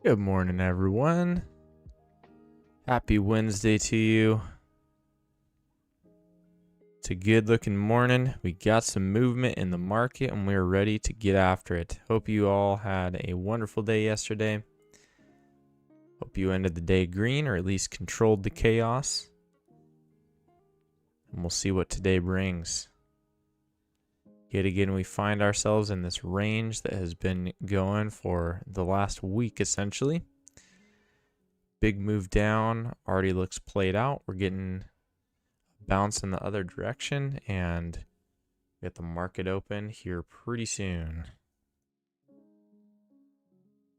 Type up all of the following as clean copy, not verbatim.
Good morning, everyone. Happy Wednesday to you. It's a good looking morning. We got some movement in the market and we're ready to get after it. Hope you all had a wonderful day yesterday. Hope you ended the day green or at least controlled the chaos. And we'll see what today brings. Yet again, we find ourselves in this range that has been going for the last week essentially. Big move down already looks played out. We're getting a bounce in the other direction and get the market open here pretty soon.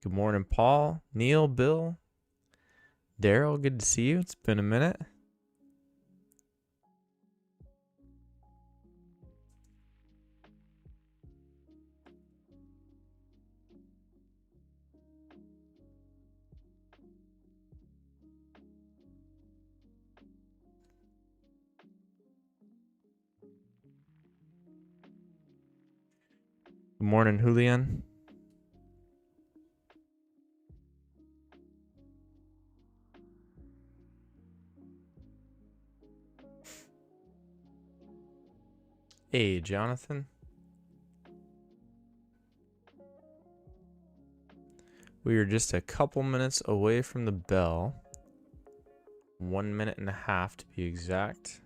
Good morning, Paul, Neil, Bill, Daryl. Good to see you. It's been a minute. Good morning, Julian. Hey, Jonathan. We are just a couple minutes away from the bell. 1 minute and a half to be exact.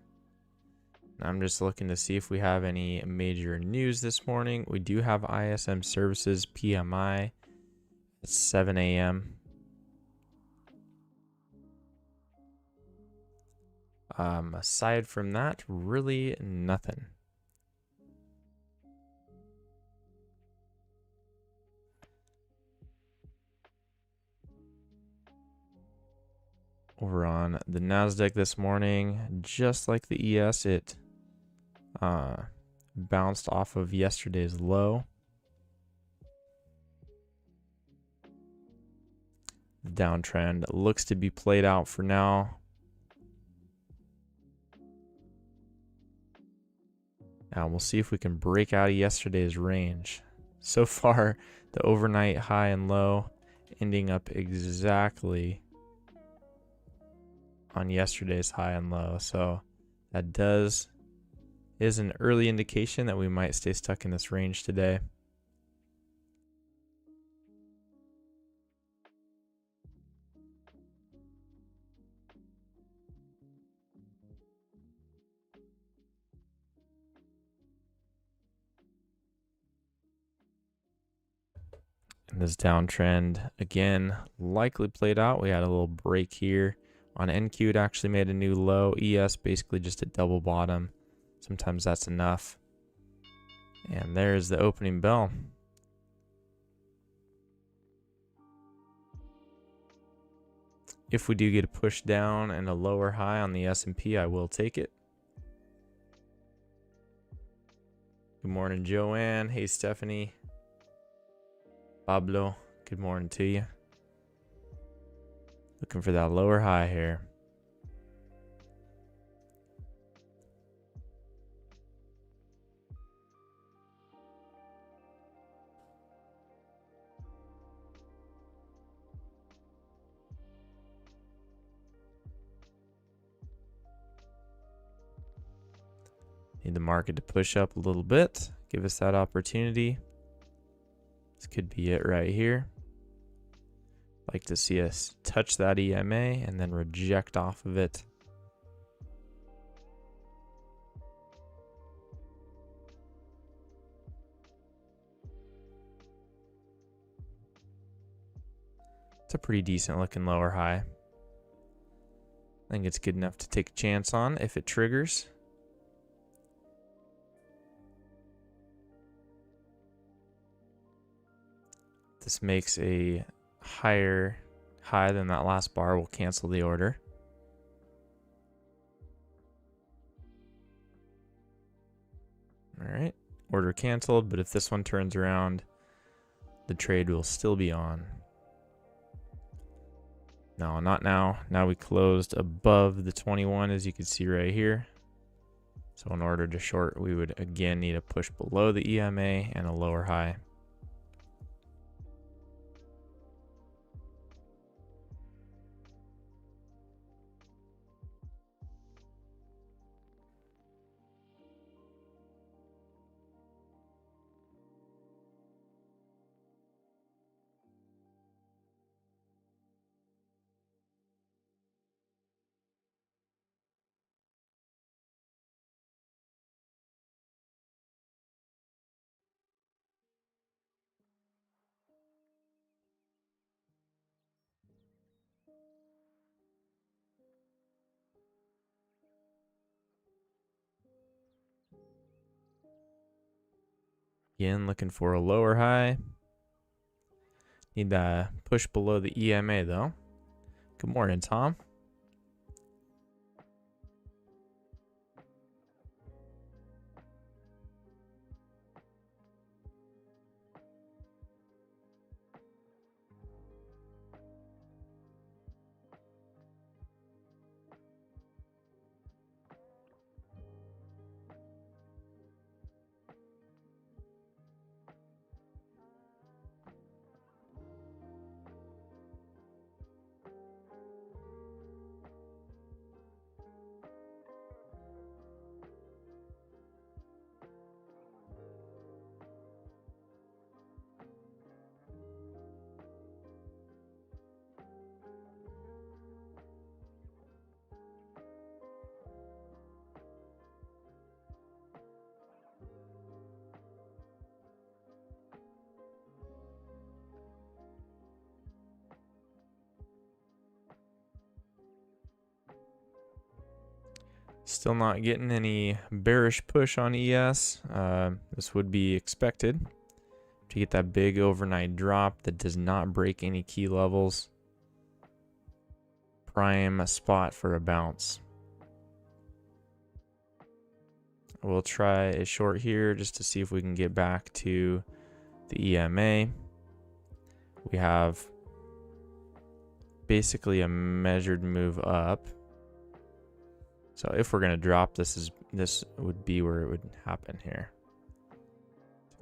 I'm just looking to see if we have any major news this morning. We do have ISM Services PMI at 7 a.m. Aside from that, really nothing. Over on the Nasdaq this morning, just like the ES, it bounced off of yesterday's low. The downtrend looks to be played out for now. Now we'll see if we can break out of yesterday's range. So far, the overnight high and low ending up exactly on yesterday's high and low. So that is an early indication that we might stay stuck in this range today. And this downtrend again likely played out. We had a little break here on NQ. It actually made a new low. ES basically just a double bottom. Sometimes that's enough. And there's the opening bell. If we do get a push down and a lower high on the S&P, I will take it. Good morning, Joanne. Hey, Stephanie. Pablo, good morning to you. Looking for that lower high here. Need the market to push up a little bit. Give us that opportunity. This could be it right here. Like to see us touch that EMA and then reject off of it. It's a pretty decent looking lower high. I think it's good enough to take a chance on if it triggers. This makes a higher high than that last bar. We'll cancel the order. All right, order canceled, but if this one turns around, the trade will still be on. No, not now. Now we closed above the 21, as you can see right here. So in order to short, we would again need a push below the EMA and a lower high. Again, looking for a lower high. Need that push below the EMA though. Good morning, Tom. Still not getting any bearish push on ES. This would be expected to get that big overnight drop that does not break any key levels. Prime spot for a bounce. We'll try a short here just to see if we can get back to the EMA. We have basically a measured move up. So if we're going to drop, this would be where it would happen here.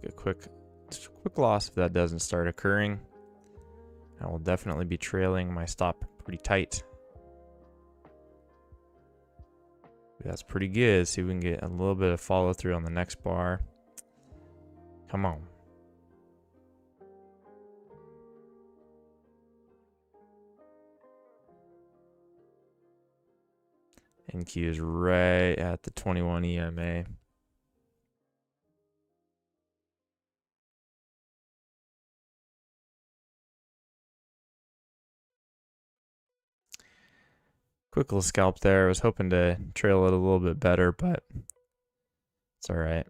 Take a quick loss if that doesn't start occurring. I will definitely be trailing my stop pretty tight. That's pretty good. See if we can get a little bit of follow through on the next bar. Come on. NQ is right at the 21 EMA. Quick little scalp there. I was hoping to trail it a little bit better, but it's all right.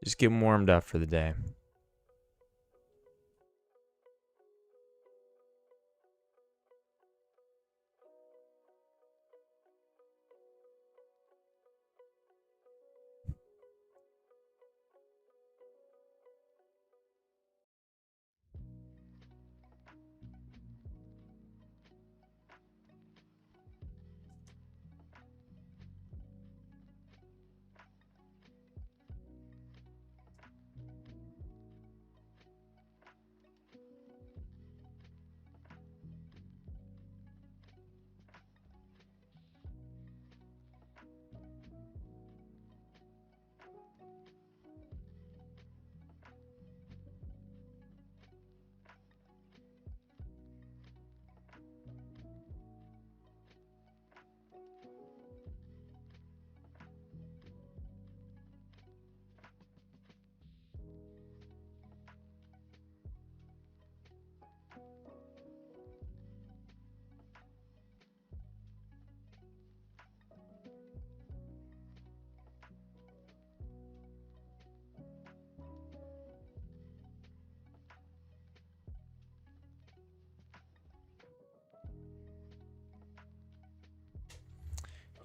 Just getting warmed up for the day.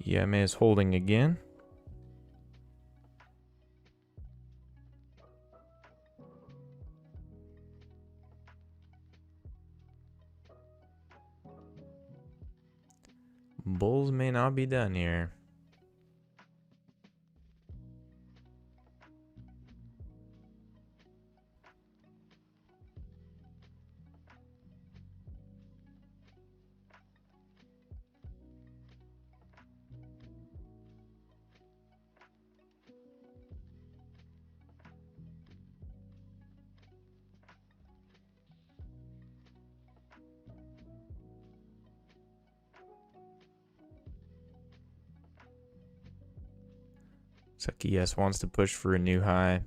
EMA is holding again. Bulls may not be done here. Looks like ES wants to push for a new high.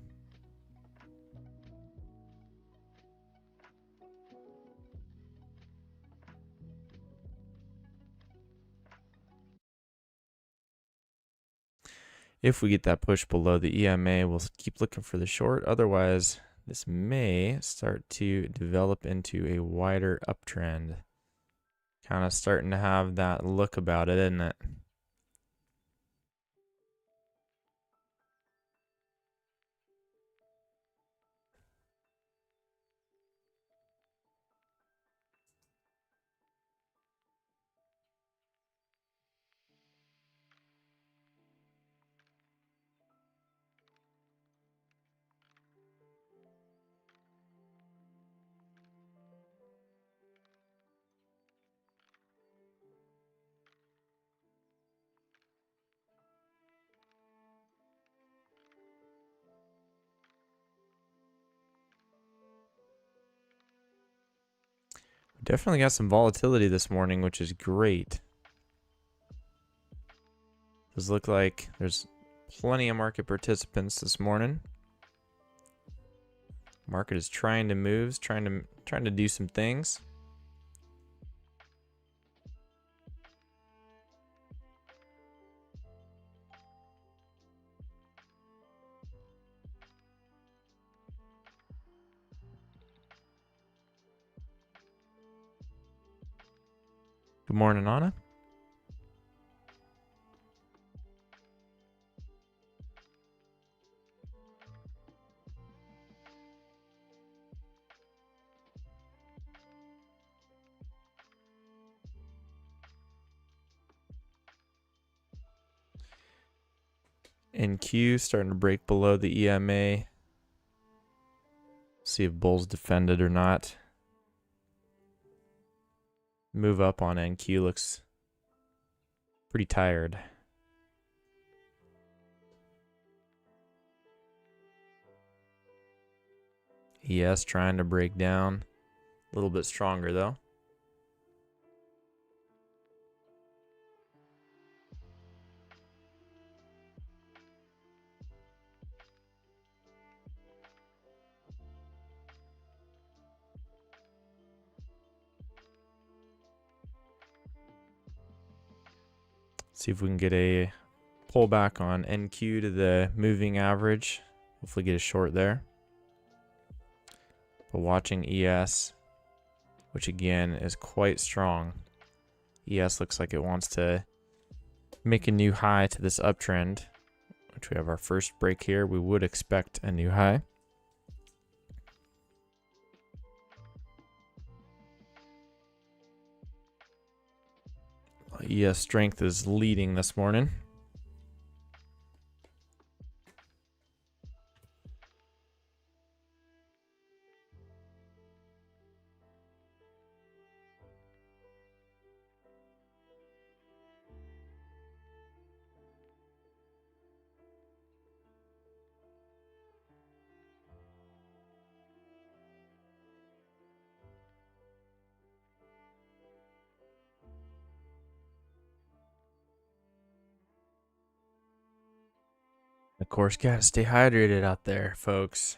If we get that push below the EMA, we'll keep looking for the short. Otherwise, this may start to develop into a wider uptrend. Kind of starting to have that look about it, isn't it? Definitely got some volatility this morning, which is great. Does look like there's plenty of market participants this morning. Market is trying to move, trying to do some things. Good morning, Anna. NQ starting to break below the EMA. See if bulls defend it or not. Move up on NQ looks pretty tired. ES trying to break down. A little bit stronger though. See if we can get a pullback on NQ to the moving average. Hopefully get a short there. But watching ES, which again is quite strong. ES looks like it wants to make a new high to this uptrend, which we have our first break here. We would expect a new high. ES strength is leading this morning. Of course, gotta stay hydrated out there, folks.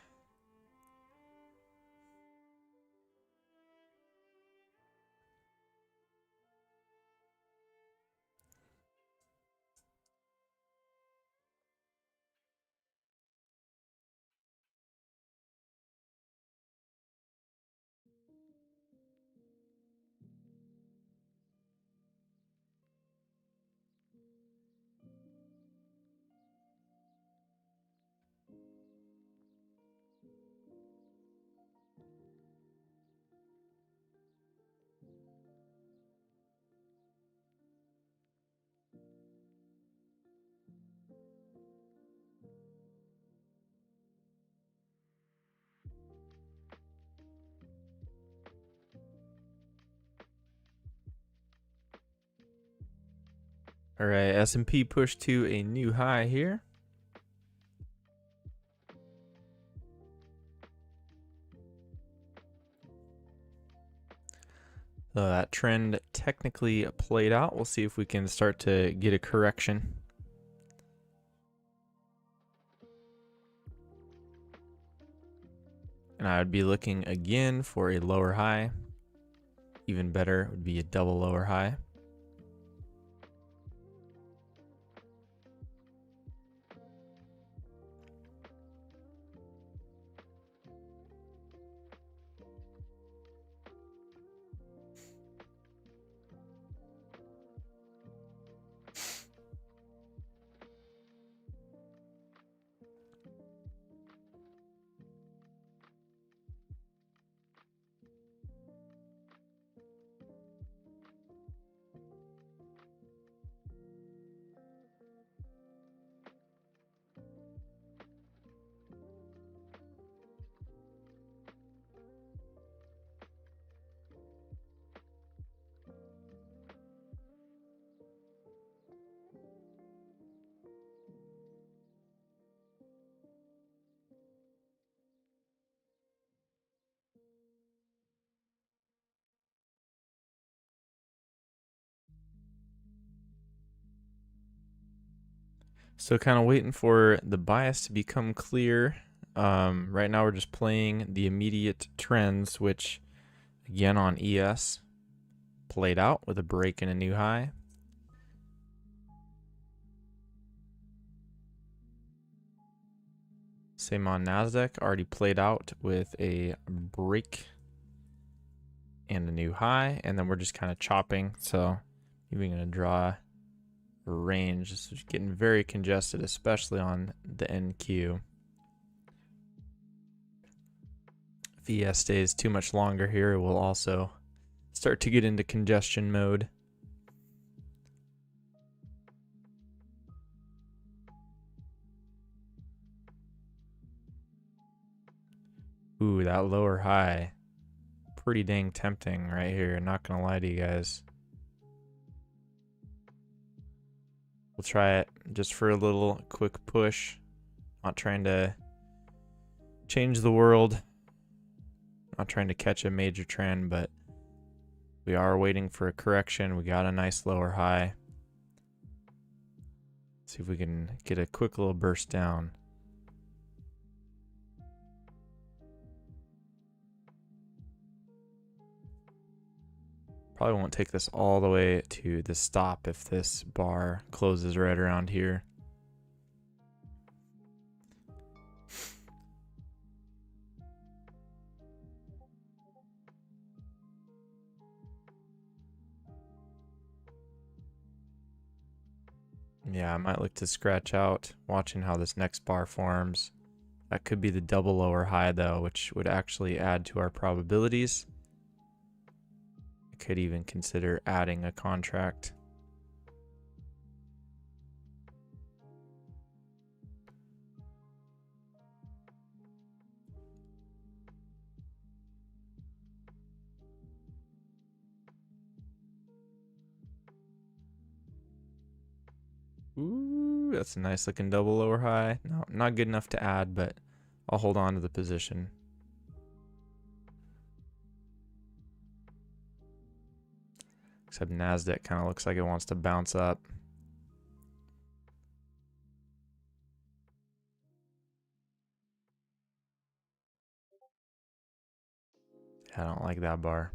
All right, S&P pushed to a new high here. So that trend technically played out. We'll see if we can start to get a correction. And I would be looking again for a lower high. Even better would be a double lower high. So kind of waiting for the bias to become clear. Right now we're just playing the immediate trends, which again on ES played out with a break and a new high. Same on Nasdaq, already played out with a break and a new high, and then we're just kind of chopping. So even gonna draw a range. This is getting very congested, especially on the NQ. If ES stays too much longer here, it will also start to get into congestion mode. Ooh, that lower high. Pretty dang tempting right here, not gonna lie to you guys. We'll try it just for a little quick push. Not trying to change the world. Not trying to catch a major trend, but we are waiting for a correction. We got a nice lower high. See if we can get a quick little burst down. Probably won't take this all the way to the stop if this bar closes right around here. Yeah, I might look to scratch out, watching how this next bar forms. That could be the double lower high though, which would actually add to our probabilities. I could even consider adding a contract. Ooh, that's a nice looking double lower high. No, not good enough to add, but I'll hold on to the position. Except Nasdaq kind of looks like it wants to bounce up. I don't like that bar.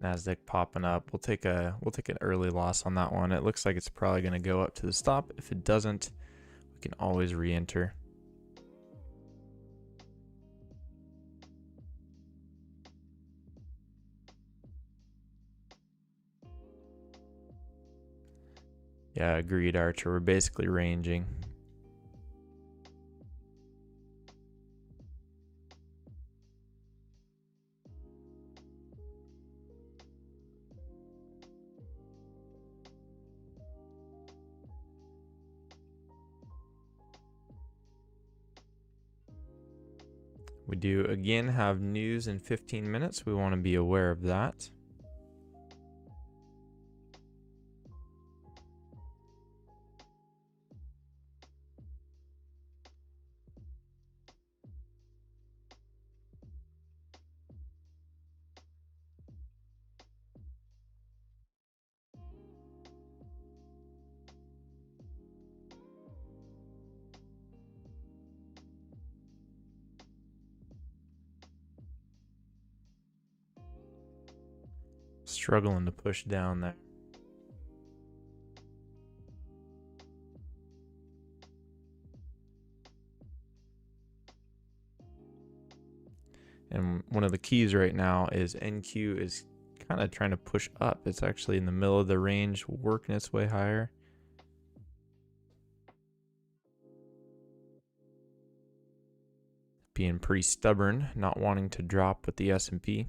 Nasdaq popping up. We'll take an early loss on that one. It looks like it's probably going to go up to the stop. If it doesn't, we can always re-enter. Yeah, agreed, Archer. We're basically ranging. We do again have news in 15 minutes. We want to be aware of that. Struggling to push down there. And one of the keys right now is NQ is kind of trying to push up. It's actually in the middle of the range, working its way higher. Being pretty stubborn, not wanting to drop with the S&P.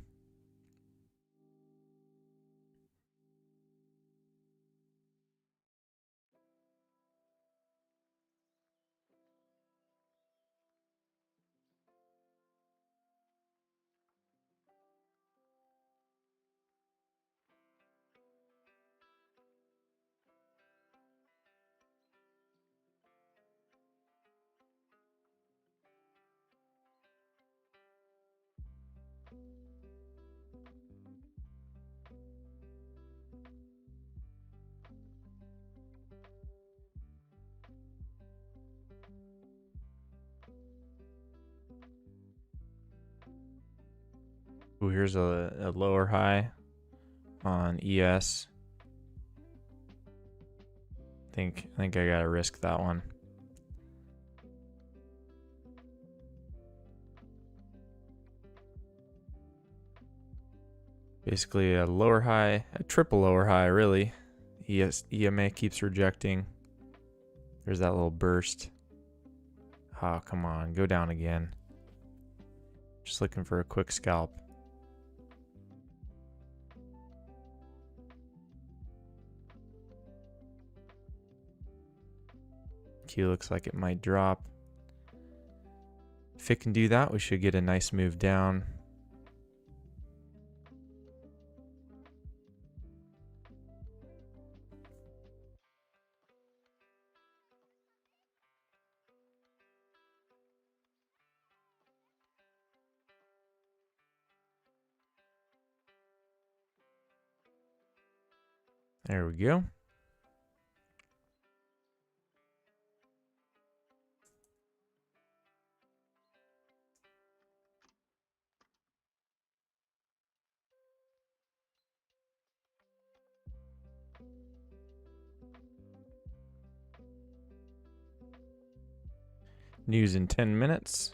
Ooh, here's a lower high on ES. I think I gotta risk that one. Basically a lower high, a triple lower high really. EMA keeps rejecting. There's that little burst. Oh, come on, go down again. Just looking for a quick scalp. Q looks like it might drop. If it can do that, we should get a nice move down. There we go. News in 10 minutes.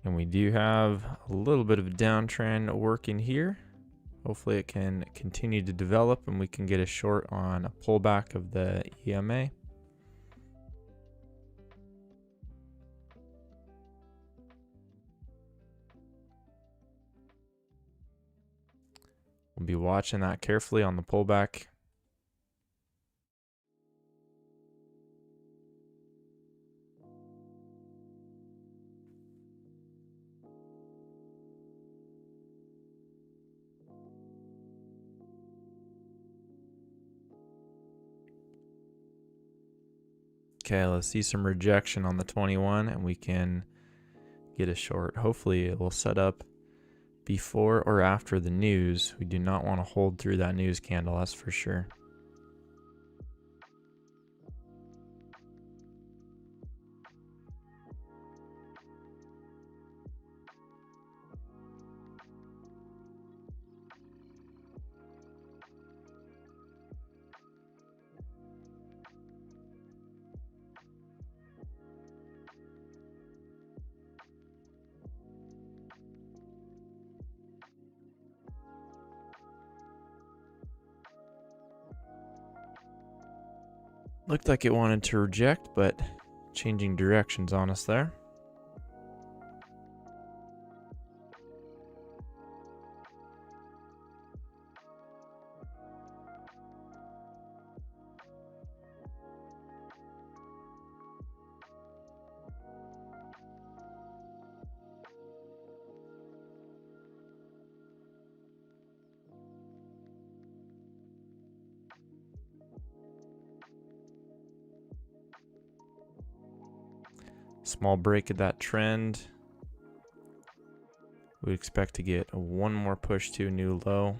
And we do have a little bit of a downtrend working here. Hopefully it can continue to develop and we can get a short on a pullback of the EMA. We'll be watching that carefully on the pullback. Okay, let's see some rejection on the 21 and we can get a short. Hopefully it will set up before or after the news. We do not want to hold through that news candle, that's for sure. Looked like it wanted to reject, but changing directions on us there. Small break of that trend. We expect to get one more push to a new low.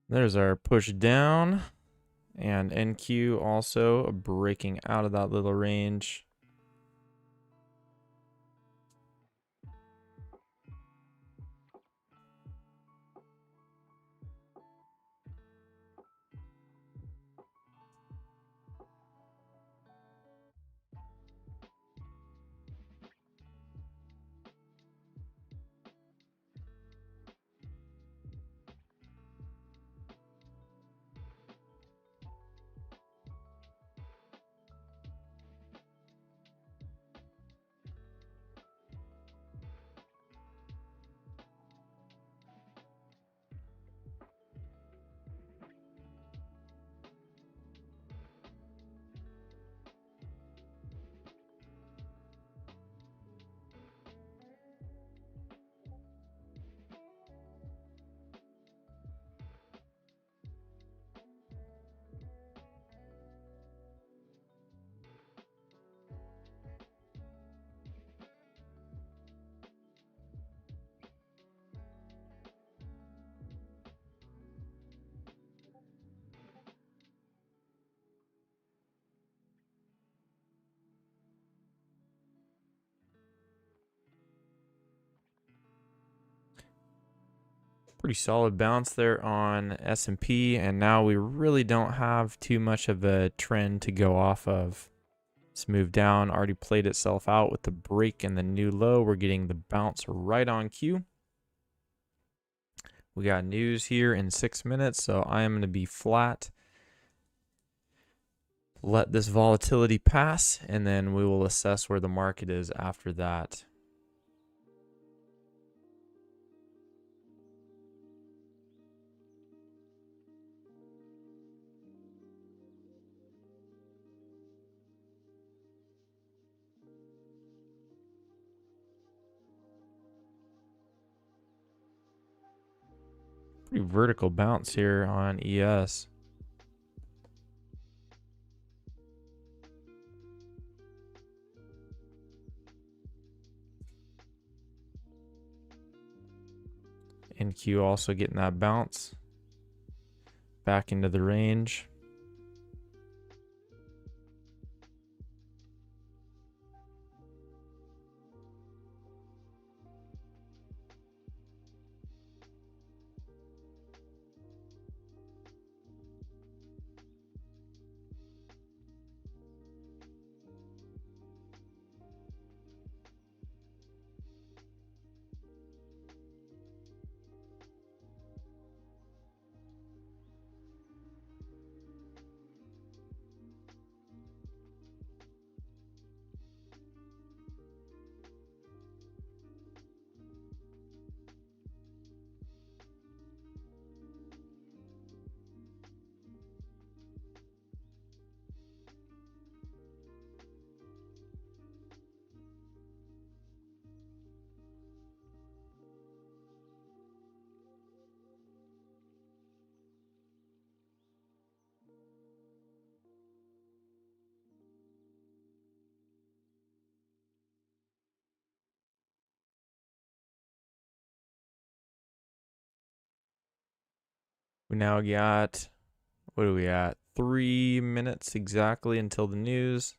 There's our push down, and NQ also breaking out of that little range. Pretty solid bounce there on S&P, and now we really don't have too much of a trend to go off of. It's moved down, already played itself out with the break and the new low. We're getting the bounce right on cue. We got news here in 6 minutes, so I am going to be flat. Let this volatility pass, and then we will assess where the market is after that. Pretty vertical bounce here on ES. NQ also getting that bounce back into the range. We now got, what are we at? 3 minutes exactly until the news.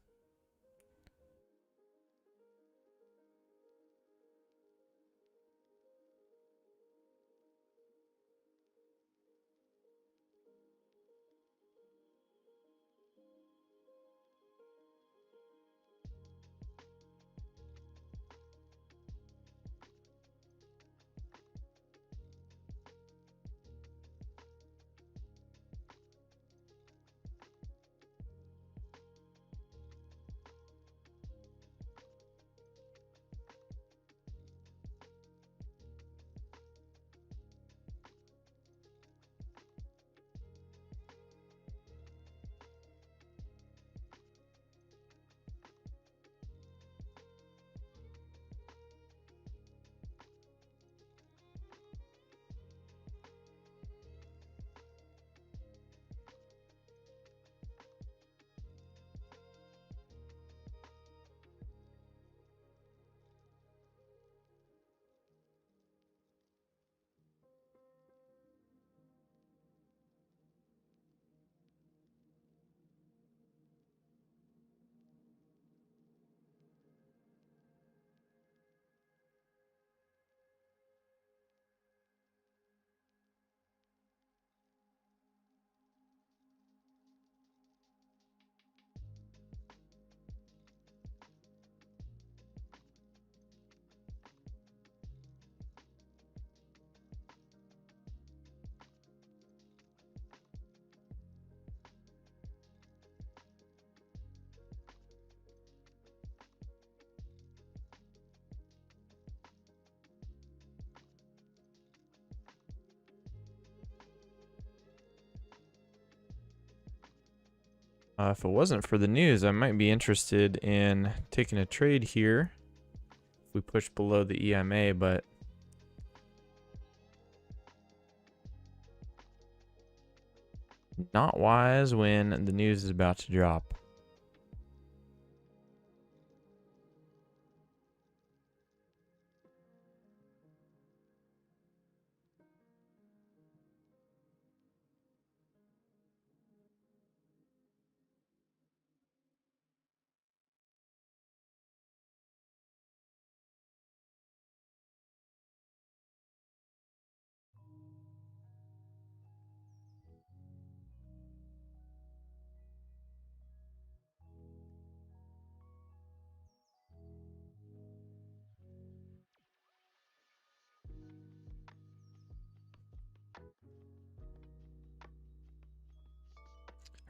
If it wasn't for the news, I might be interested in taking a trade here if we push below the EMA, but not wise when the news is about to drop.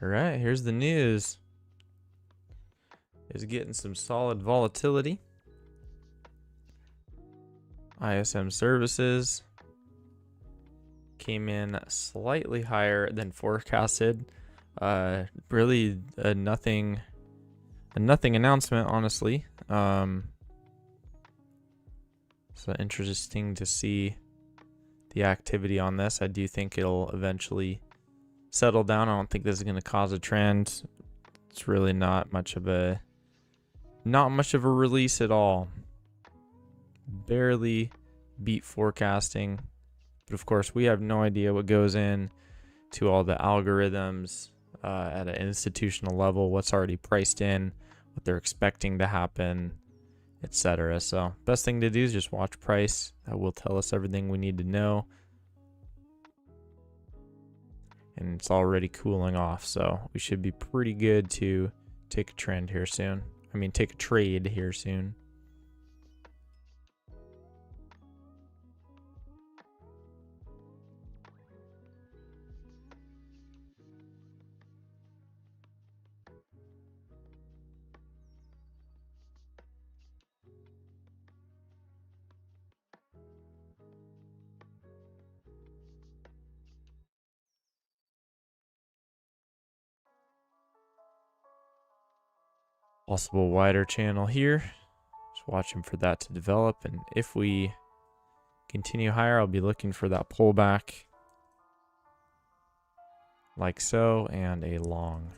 All right, here's the news. Is getting some solid volatility. ISM services came in slightly higher than forecasted. Really a nothing announcement, honestly. So interesting to see the activity on this. I do think it'll eventually settle down. I don't think this is going to cause a trend. It's really not much of a release at all. Barely beat forecasting. But of course, we have no idea what goes in to all the algorithms at an institutional level, what's already priced in, what they're expecting to happen, etc. So best thing to do is just watch price. That will tell us everything we need to know. And it's already cooling off, so we should be pretty good to take a trend here soon. I mean, take a trade here soon. Possible wider channel here. Just watching for that to develop, and if we continue higher, I'll be looking for that pullback like so, and a long.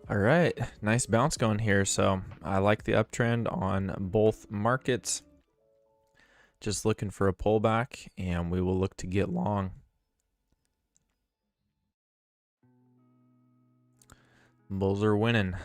All right, nice bounce going here. So I like the uptrend on both markets. Just looking for a pullback, and we will look to get long. Bulls are winning.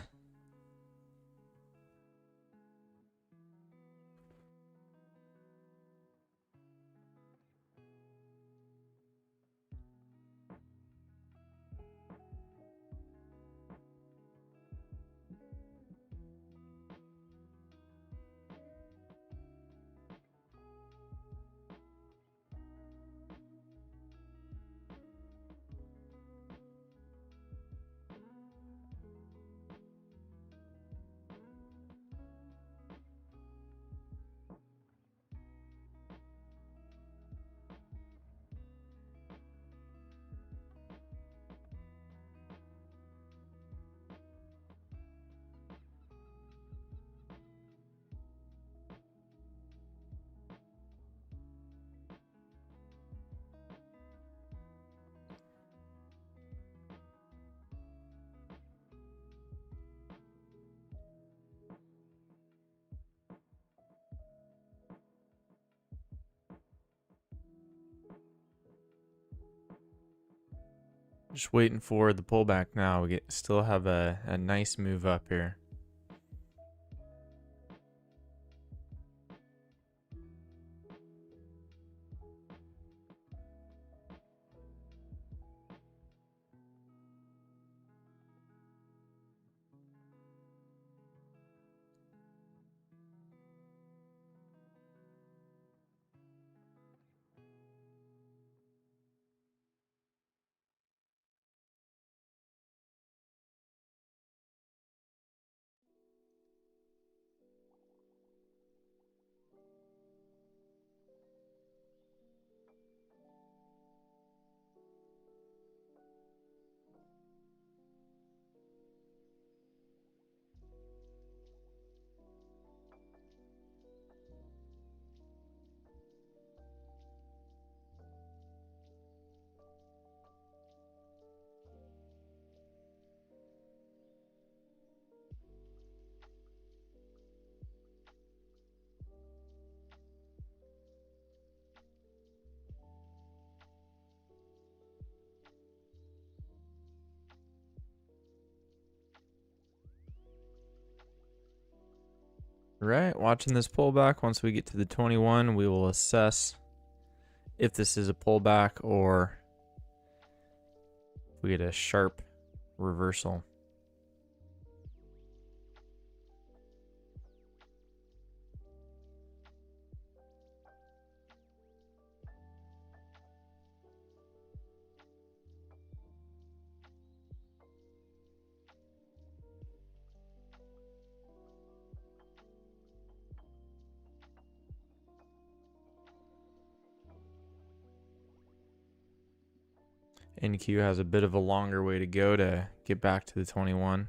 Just waiting for the pullback now. We still have a nice move up here. right, watching this pullback. Once we get to the 21, we will assess if this is a pullback or if we get a sharp reversal. NQ has a bit of a longer way to go to get back to the 21.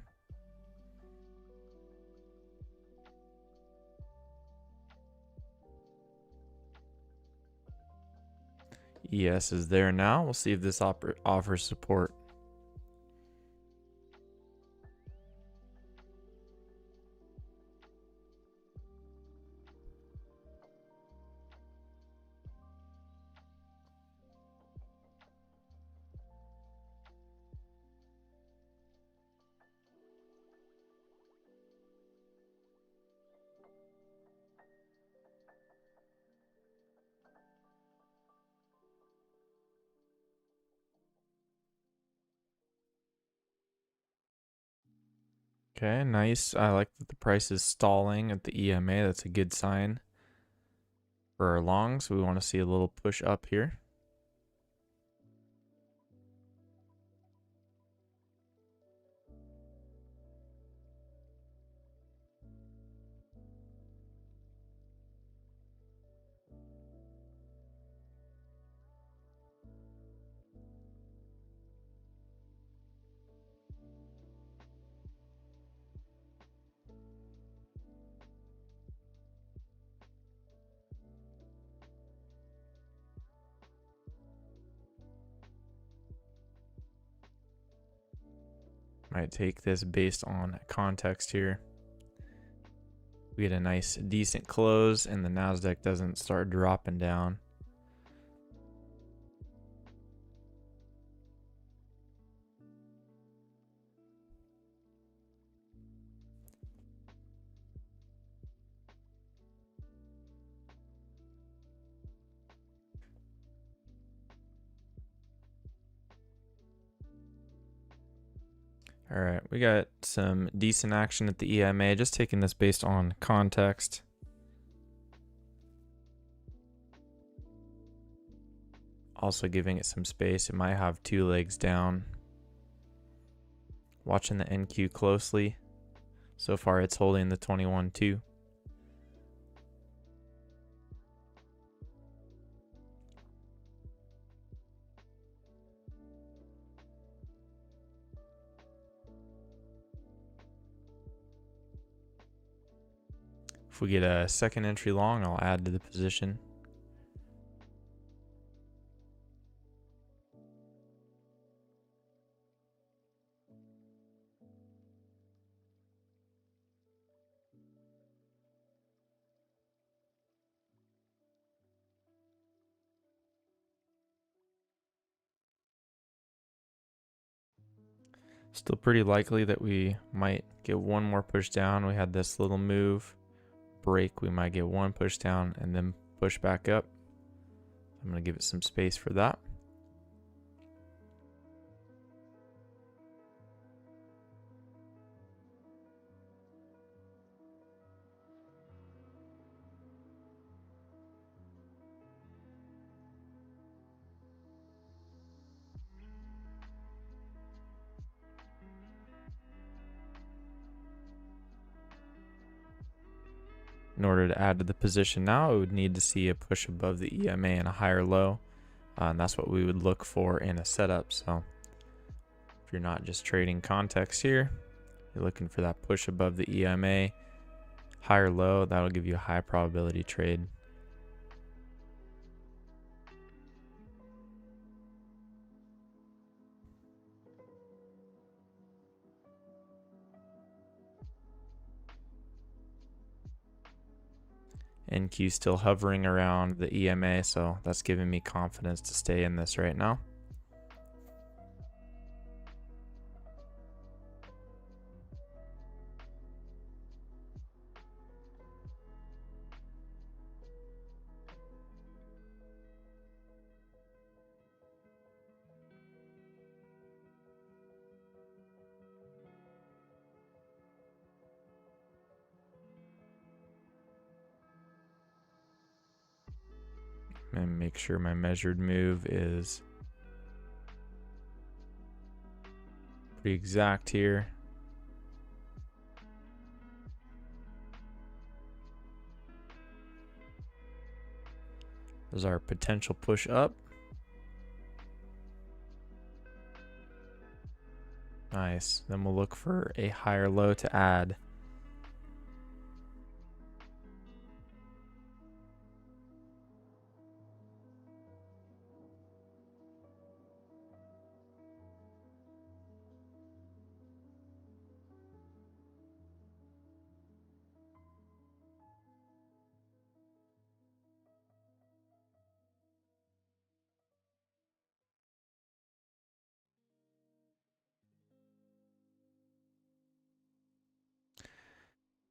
ES is there now. We'll see if this offers support. Okay, nice. I like that the price is stalling at the EMA. That's a good sign for our longs. We want to see a little push up here. Might take this based on context here. We get a nice decent close and the Nasdaq doesn't start dropping down. All right, we got some decent action at the EMA, just taking this based on context. Also giving it some space. It might have two legs down. Watching the NQ closely. So far it's holding the 21.2. If we get a second entry long, I'll add to the position. Still pretty likely that we might get one more push down. We had this little move break. We might get one push down and then push back up. I'm going to give it some space for that. In order to add to the position now, we would need to see a push above the EMA and a higher low. And that's what we would look for in a setup. So if you're not just trading context here, you're looking for that push above the EMA, higher low, that'll give you a high probability trade. NQ still hovering around the EMA, so that's giving me confidence to stay in this right now. And make sure my measured move is pretty exact here. There's our potential push up. Nice. Then we'll look for a higher low to add.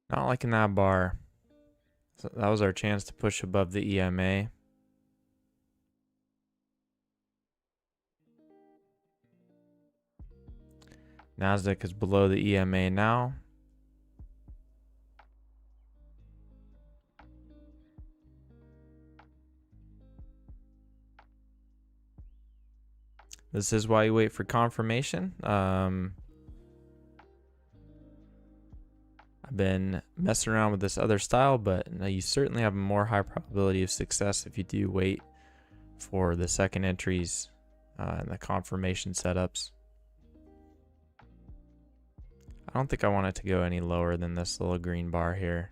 Not liking that bar. So that was our chance to push above the EMA. Nasdaq is below the EMA now. This is why you wait for confirmation. I've been messing around with this other style, but you certainly have a more high probability of success if you do wait for the second entries and the confirmation setups. I don't think I want it to go any lower than this little green bar here.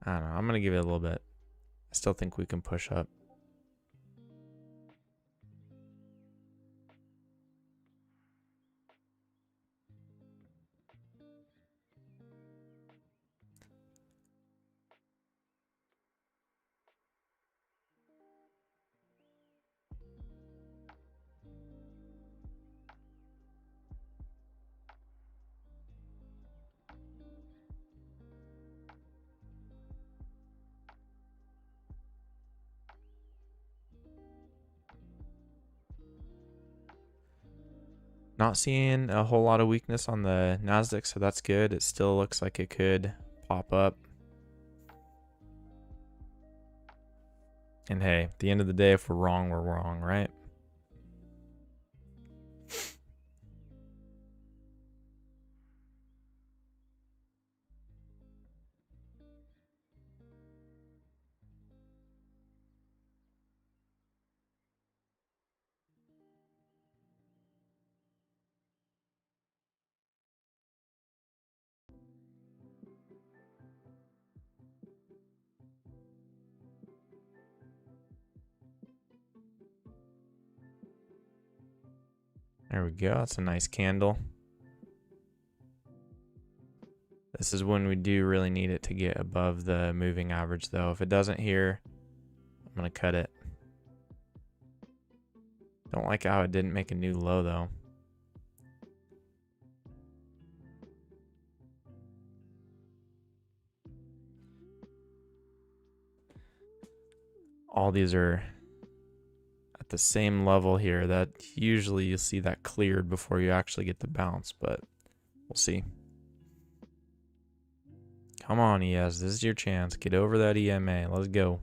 I don't know. I'm going to give it a little bit. I still think we can push up. Not seeing a whole lot of weakness on the Nasdaq, so that's good. It still looks like it could pop up. And hey, at the end of the day, if we're wrong, right? There we go. That's a nice candle. This is when we do really need it to get above the moving average, though. If it doesn't here, I'm going to cut it. Don't like how it didn't make a new low, though. All these are at the same level here. That usually you see that cleared before you actually get the bounce, but we'll see. Come on, ES. This is your chance. Get over that EMA. Let's go.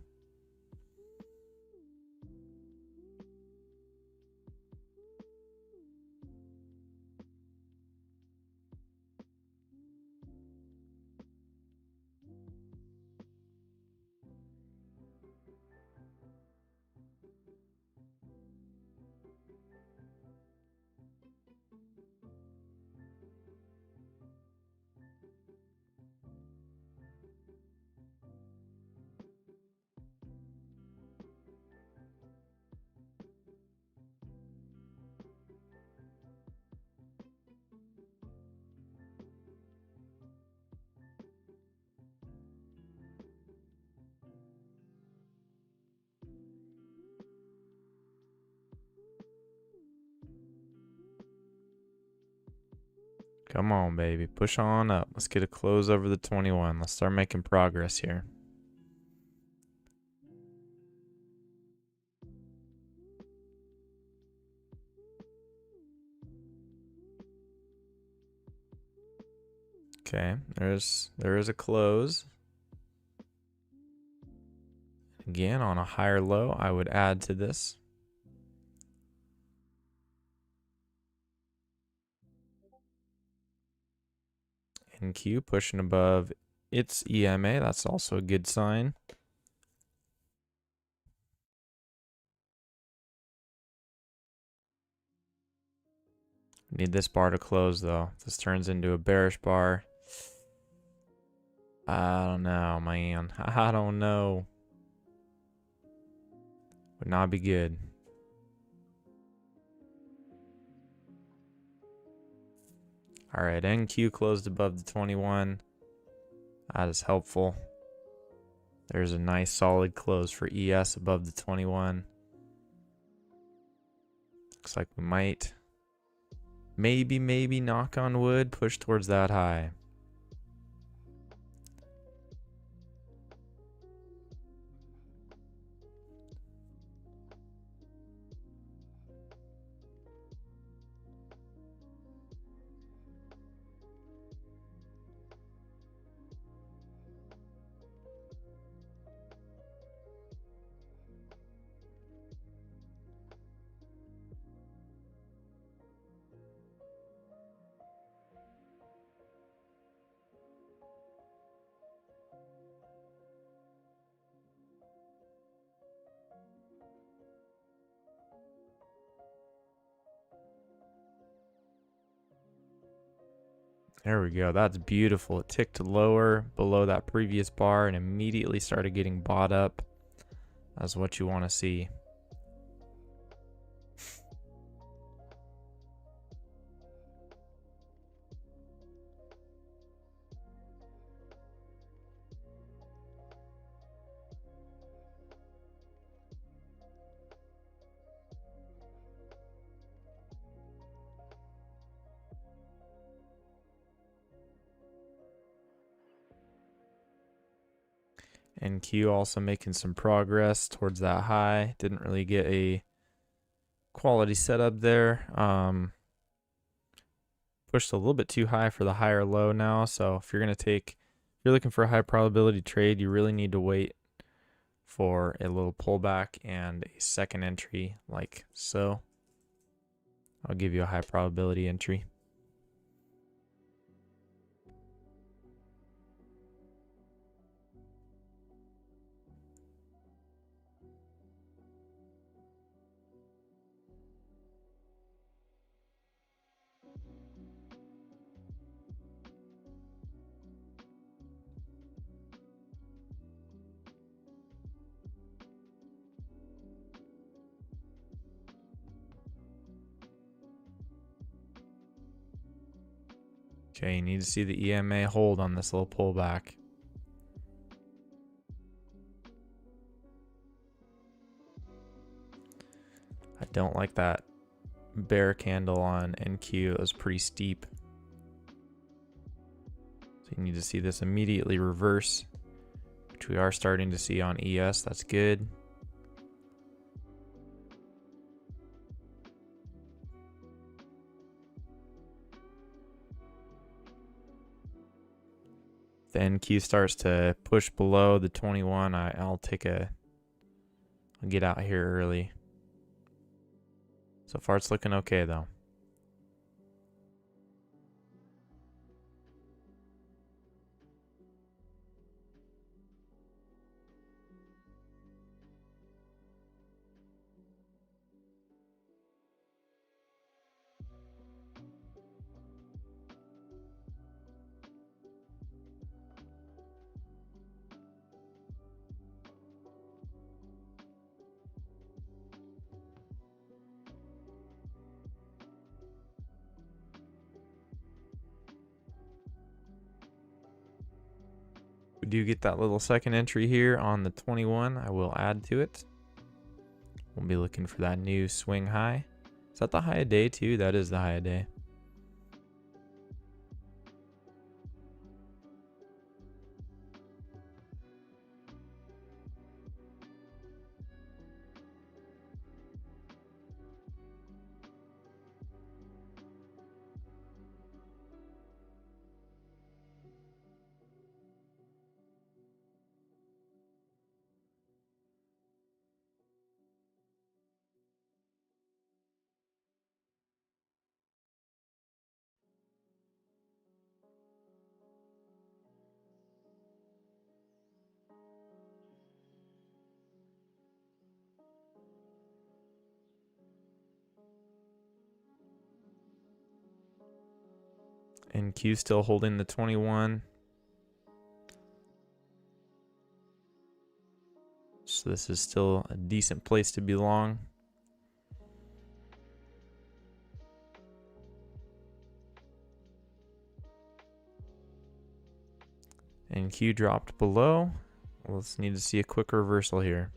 Come on, baby. Push on up. Let's get a close over the 21. Let's start making progress here. Okay, there is a close. Again, on a higher low, I would add to this. NQ pushing above its EMA. That's also a good sign. Need this bar to close though. If this turns into a bearish bar, I don't know, man. I don't know. Would not be good. All right, NQ closed above the 21. That is helpful. There's a nice solid close for ES above the 21. Looks like we might, maybe knock on wood, push towards that high. There we go. That's beautiful. It ticked lower below that previous bar and immediately started getting bought up. That's what you want to see. NQ also making some progress towards that high. Didn't really get a quality setup there. Pushed a little bit too high for the higher low now. So if you're looking for a high probability trade, you really need to wait for a little pullback and a second entry like so. I'll give you a high probability entry. Okay, you need to see the EMA hold on this little pullback. I don't like that bear candle on NQ. It was pretty steep. So you need to see this immediately reverse, which we are starting to see on ES. That's good. The NQ starts to push below the 21. I'll get out here early. So far it's looking okay though. We do get that little second entry here on the 21. I will add to it. We'll be looking for that new swing high. Is that the high of day too? That is the high of day. NQ still holding the 21. So this is still a decent place to be long. NQ dropped below. Let's need to see a quick reversal here.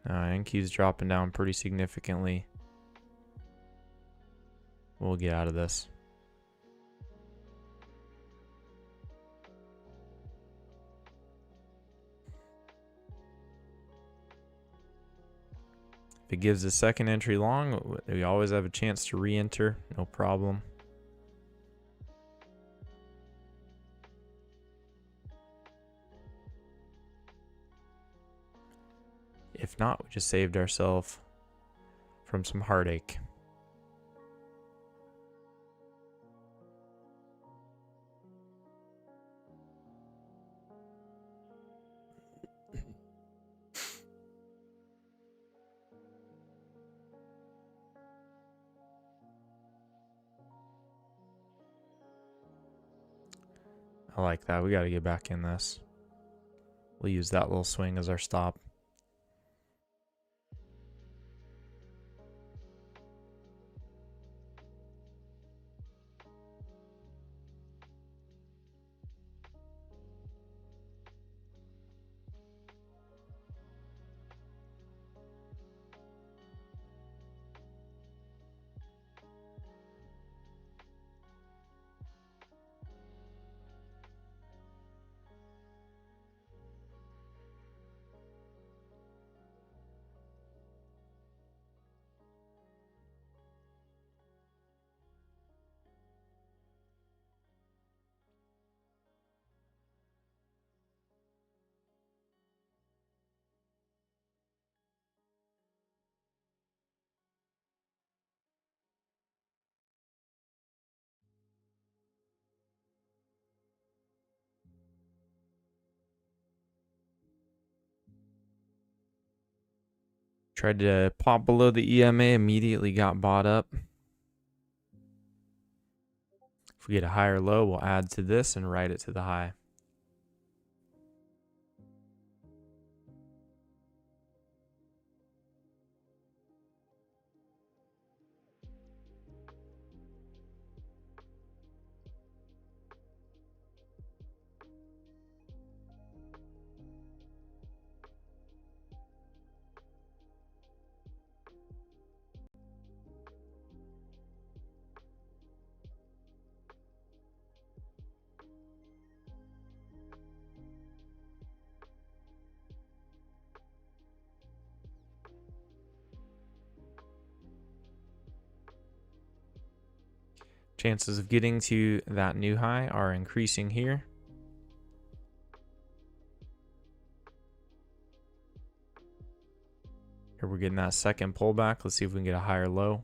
NQ's dropping down pretty significantly. We'll get out of this. If it gives a second entry long, we always have a chance to re-enter, no problem. If not, we just saved ourselves from some heartache. I like that. We got to get back in this. We'll use that little swing as our stop. Tried to pop below the EMA, immediately got bought up. If we get a higher low, we'll add to this and write it to the high. Chances of getting to that new high are increasing here. Here we're getting that second pullback. Let's see if we can get a higher low.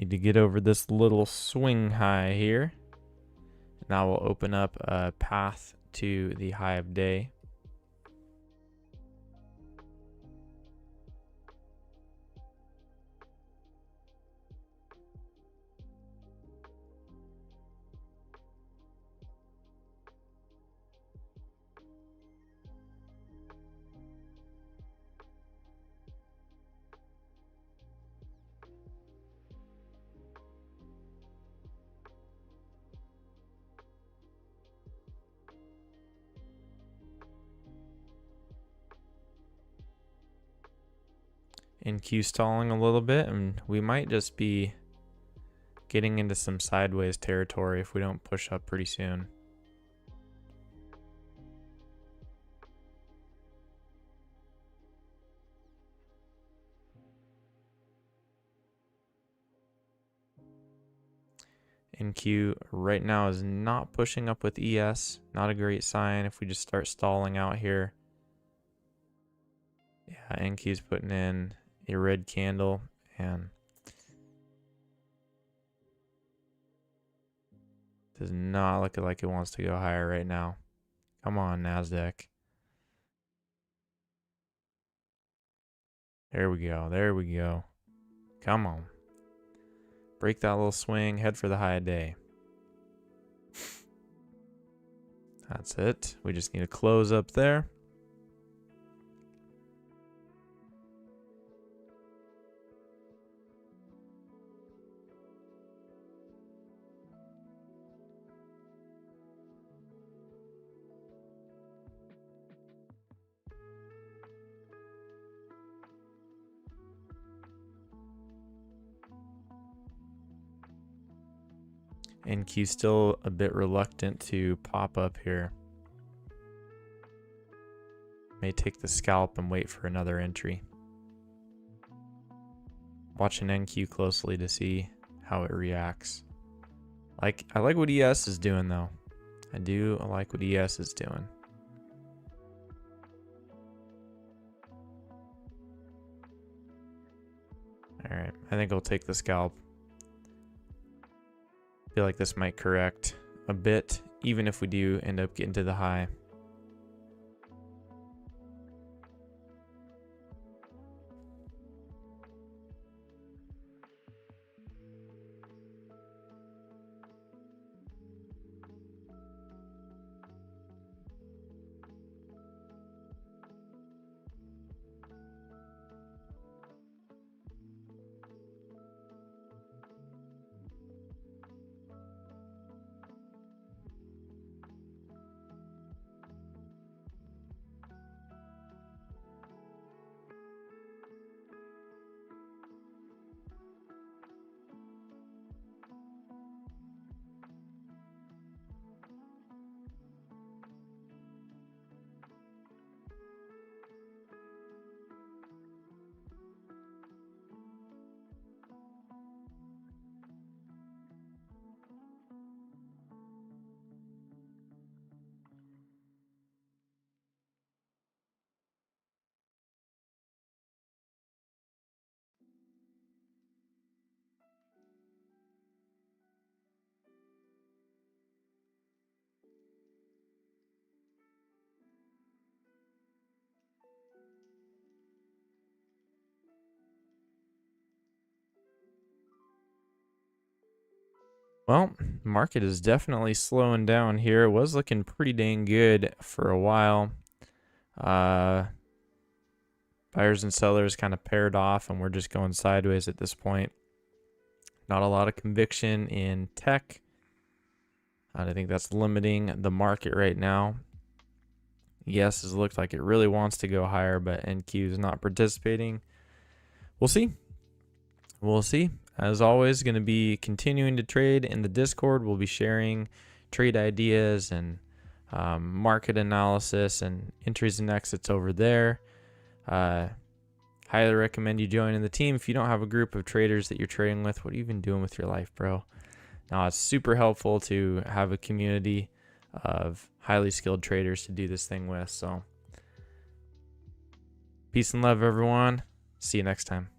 Need to get over this little swing high here. Now we'll open up a path to the high of day. NQ stalling a little bit, and we might just be getting into some sideways territory if we don't push up pretty soon. NQ right now is not pushing up with ES. Not a great sign if we just start stalling out here. Yeah, NQ's putting in a red candle and does not look like it wants to go higher right now. Come on, Nasdaq. There we go. There we go. Come on. Break that little swing. Head for the high day. That's it. We just need to close up there. NQ still a bit reluctant to pop up here. May take the scalp and wait for another entry. Watching NQ closely to see how it reacts. I like what ES is doing though. I like what ES is doing. Alright, I think I'll take the scalp. Feel like this might correct a bit, even if we do end up getting to the high. Well, market is definitely slowing down here. It was looking pretty dang good for a while. Buyers and sellers kind of paired off, and we're just going sideways at this point. Not a lot of conviction in tech. I think that's limiting the market right now. Yes, it looks like it really wants to go higher, but NQ is not participating. We'll see. We'll see. As always, going to be continuing to trade in the Discord. We'll be sharing trade ideas and market analysis and entries and exits over there. Highly recommend you joining the team. If you don't have a group of traders that you're trading with, what are you even doing with your life, bro? Now, it's super helpful to have a community of highly skilled traders to do this thing with. So, peace and love, everyone. See you next time.